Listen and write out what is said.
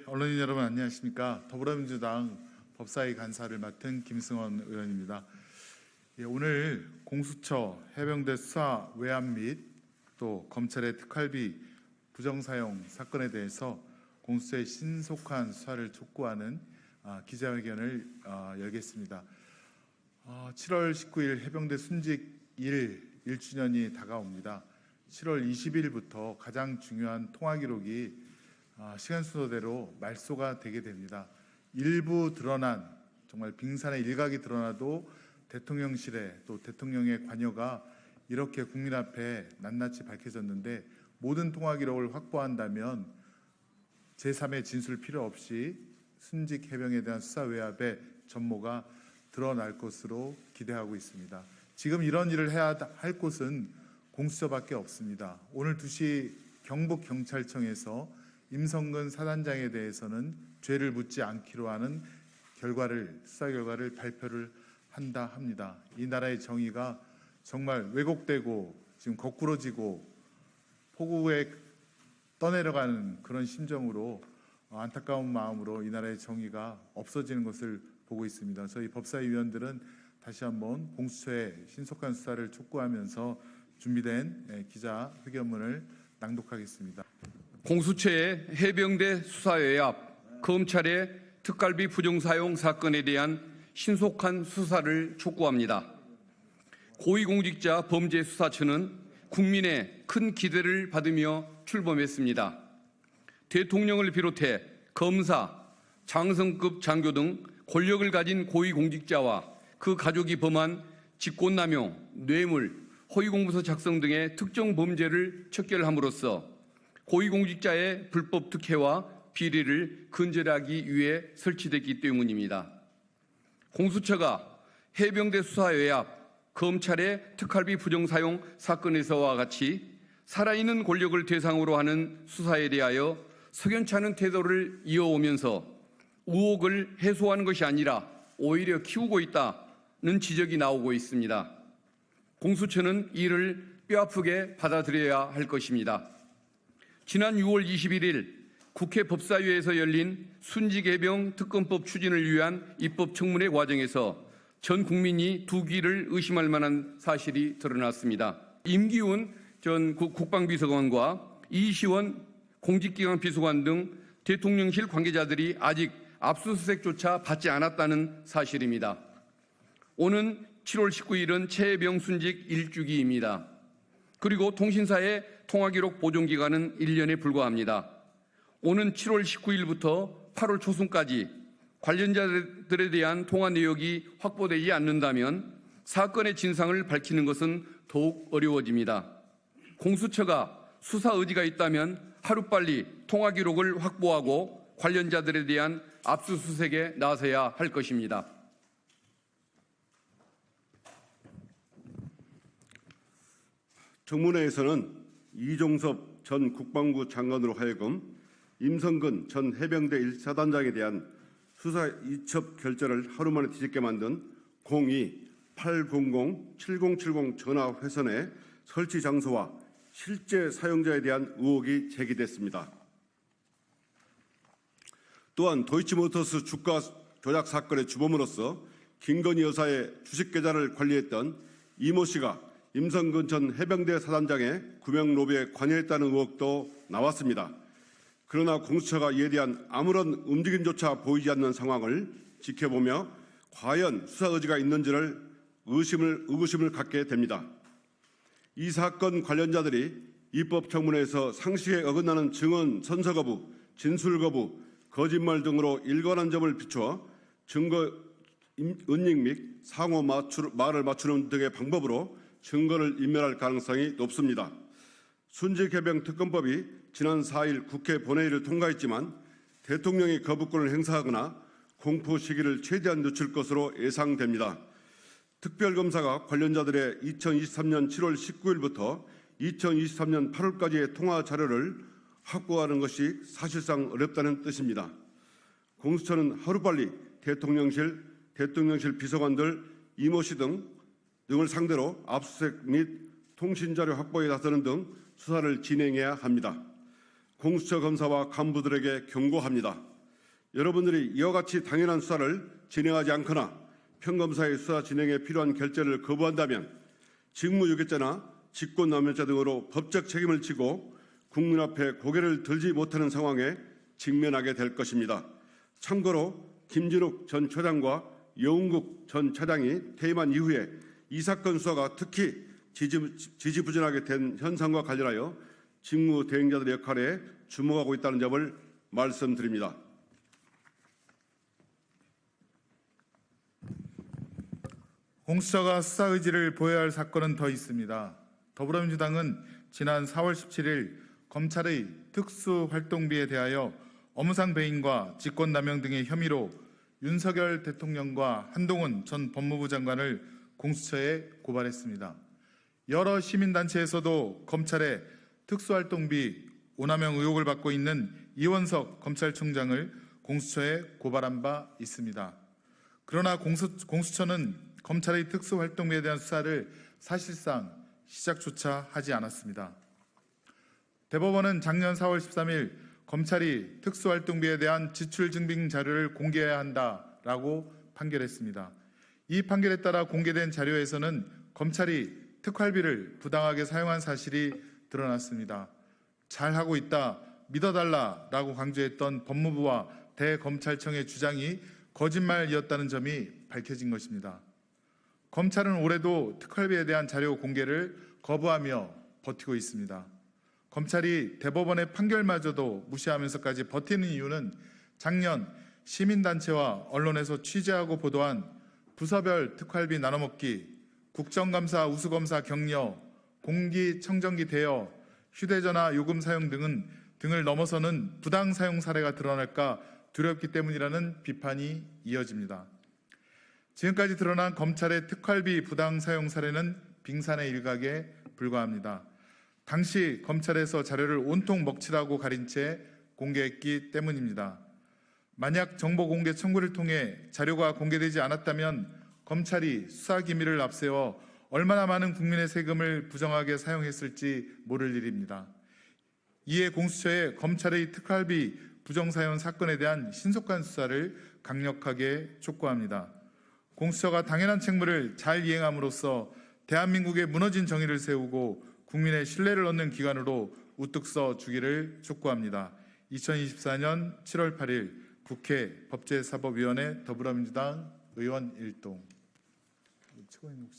언론인 여러분 안녕하십니까? 더불어민주당 법사위 간사를 맡은 김승원 의원입니다. 오늘 공수처 해병대 수사 외압 및 또 검찰의 특활비 부정사용 사건에 대해서 공수처의 신속한 수사를 촉구하는 기자회견을 열겠습니다. 7월 19일 해병대 순직 1주년이 다가옵니다. 7월 20일부터 가장 중요한 통화 기록이 시간 순서대로 말소가 되게 됩니다. 일부 드러난 정말 빙산의 일각이 드러나도 대통령실에 또 대통령의 관여가 이렇게 국민 앞에 낱낱이 밝혀졌는데 모든 통화 기록을 확보한다면 제3의 진술 필요 없이 순직 해병에 대한 수사 외압의 전모가 드러날 것으로 기대하고 있습니다. 지금 이런 일을 해야 할 곳은 공수처밖에 없습니다. 오늘 2시 경북경찰청에서 임성근 사단장에 대해서는 죄를 묻지 않기로 하는 수사 결과를 발표를 한다 합니다. 이 나라의 정의가 정말 왜곡되고 지금 거꾸로지고 폭우에 떠내려가는 그런 심정으로 안타까운 마음으로 이 나라의 정의가 없어지는 것을 보고 있습니다. 저희 법사위 위원들은 다시 한번 공수처의 신속한 수사를 촉구하면서 준비된 기자회견문을 낭독하겠습니다. 공수처의 해병대 수사 외압, 검찰의 특갈비 부정사용 사건에 대한 신속한 수사를 촉구합니다. 고위공직자 범죄수사처는 국민의 큰 기대를 받으며 출범했습니다. 대통령을 비롯해 검사, 장성급 장교 등 권력을 가진 고위공직자와 그 가족이 범한 직권남용, 뇌물, 허위공문서 작성 등의 특정 범죄를 척결함으로써 고위공직자의 불법 특혜와 비리를 근절하기 위해 설치됐기 때문입니다. 공수처가 해병대 수사 외압, 검찰의 특활비 부정사용 사건에서와 같이 살아있는 권력을 대상으로 하는 수사에 대하여 석연치 않은 태도를 이어오면서 의혹을 해소하는 것이 아니라 오히려 키우고 있다는 지적이 나오고 있습니다. 공수처는 이를 뼈아프게 받아들여야 할 것입니다. 지난 6월 21일 국회 법사위에서 열린 순직해병 특검법 추진을 위한 입법청문회 과정에서 전 국민이 두 귀를 의심할 만한 사실이 드러났습니다. 임기훈 전 국방비서관과 이시원 공직기강 비서관 등 대통령실 관계자들이 아직 압수수색조차 받지 않았다는 사실입니다. 오는 7월 19일은 최해병 순직 1주기입니다. 그리고 통신사의 통화기록 보존기간은 1년에 불과합니다. 오는 7월 19일부터 8월 초순까지 관련자들에 대한 통화 내역이 확보되지 않는다면 사건의 진상을 밝히는 것은 더욱 어려워집니다. 공수처가 수사 의지가 있다면 하루빨리 통화 기록을 확보하고 관련자들에 대한 압수수색에 나서야 할 것입니다. 청문회에서는 이종섭 전 국방부 장관으로 하여금 임성근 전 해병대 1사단장에 대한 수사 이첩 결재를 하루 만에 뒤집게 만든 02-800-7070 전화 회선의 설치 장소와 실제 사용자에 대한 의혹이 제기됐습니다. 또한 도이치모터스 주가 조작 사건의 주범으로서 김건희 여사의 주식 계좌를 관리했던 이모 씨가 임성근 전 해병대 사단장의 구명 로비에 관여했다는 의혹도 나왔습니다. 그러나 공수처가 이에 대한 아무런 움직임조차 보이지 않는 상황을 지켜보며 과연 수사 의지가 있는지를 의구심을 갖게 됩니다. 이 사건 관련자들이 입법청문회에서 상식에 어긋나는 증언 선서 거부, 진술 거부, 거짓말 등으로 일관한 점을 비추어 증거 은닉 및 상호 말을 맞추는 등의 방법으로 증거를 인멸할 가능성이 높습니다. 순직해병 특검법이 지난 4일 국회 본회의를 통과했지만 대통령이 거부권을 행사하거나 공포 시기를 최대한 늦출 것으로 예상됩니다. 특별검사가 관련자들의 2023년 7월 19일부터 2023년 8월까지의 통화 자료를 확보하는 것이 사실상 어렵다는 뜻입니다. 공수처는 하루빨리 대통령실 비서관들, 이모 씨 등을 상대로 압수수색 및 통신자료 확보에 나서는 등 수사를 진행해야 합니다. 공수처 검사와 간부들에게 경고합니다. 여러분들이 이와 같이 당연한 수사를 진행하지 않거나 평검사의 수사 진행에 필요한 결재를 거부한다면 직무유기죄나 직권남용죄 등으로 법적 책임을 지고 국민 앞에 고개를 들지 못하는 상황에 직면하게 될 것입니다. 참고로 김진욱 전 처장과 여운국 전 차장이 퇴임한 이후에 이 사건 수사가 특히 지지부진하게 된 현상과 관련하여 직무 대행자들의 역할에 주목하고 있다는 점을 말씀드립니다. 공수처가 수사 의지를 보여야 할 사건은 더 있습니다. 더불어민주당은 지난 4월 17일 검찰의 특수활동비에 대하여 업무상 배임과 직권남용 등의 혐의로 윤석열 대통령과 한동훈 전 법무부 장관을 공수처에 고발했습니다. 여러 시민단체에서도 검찰의 특수활동비 오남용 의혹을 받고 있는 이원석 검찰총장을 공수처에 고발한 바 있습니다. 그러나 공수처는 검찰의 특수활동비에 대한 수사를 사실상 시작조차 하지 않았습니다. 대법원은 작년 4월 13일 검찰이 특수활동비에 대한 지출증빙 자료를 공개해야 한다라고 판결했습니다. 이 판결에 따라 공개된 자료에서는 검찰이 특활비를 부당하게 사용한 사실이 드러났습니다. 잘하고 있다, 믿어달라라고 강조했던 법무부와 대검찰청의 주장이 거짓말이었다는 점이 밝혀진 것입니다. 검찰은 올해도 특활비에 대한 자료 공개를 거부하며 버티고 있습니다. 검찰이 대법원의 판결마저도 무시하면서까지 버티는 이유는 작년 시민단체와 언론에서 취재하고 보도한 부서별 특활비 나눠먹기, 국정감사 우수검사 격려, 공기청정기 대여, 휴대전화 요금 사용 등을 넘어서는 부당 사용 사례가 드러날까 두렵기 때문이라는 비판이 이어집니다. 지금까지 드러난 검찰의 특활비 부당 사용 사례는 빙산의 일각에 불과합니다. 당시 검찰에서 자료를 온통 먹칠하고 가린 채 공개했기 때문입니다. 만약 정보 공개 청구를 통해 자료가 공개되지 않았다면 검찰이 수사 기밀을 앞세워 얼마나 많은 국민의 세금을 부정하게 사용했을지 모를 일입니다. 이에 공수처에 검찰의 특활비 부정사용 사건에 대한 신속한 수사를 강력하게 촉구합니다. 공수처가 당연한 책무를 잘 이행함으로써 대한민국의 무너진 정의를 세우고 국민의 신뢰를 얻는 기관으로 우뚝 서 주기를 촉구합니다. 2024년 7월 8일 국회 법제사법위원회 더불어민주당 의원 일동.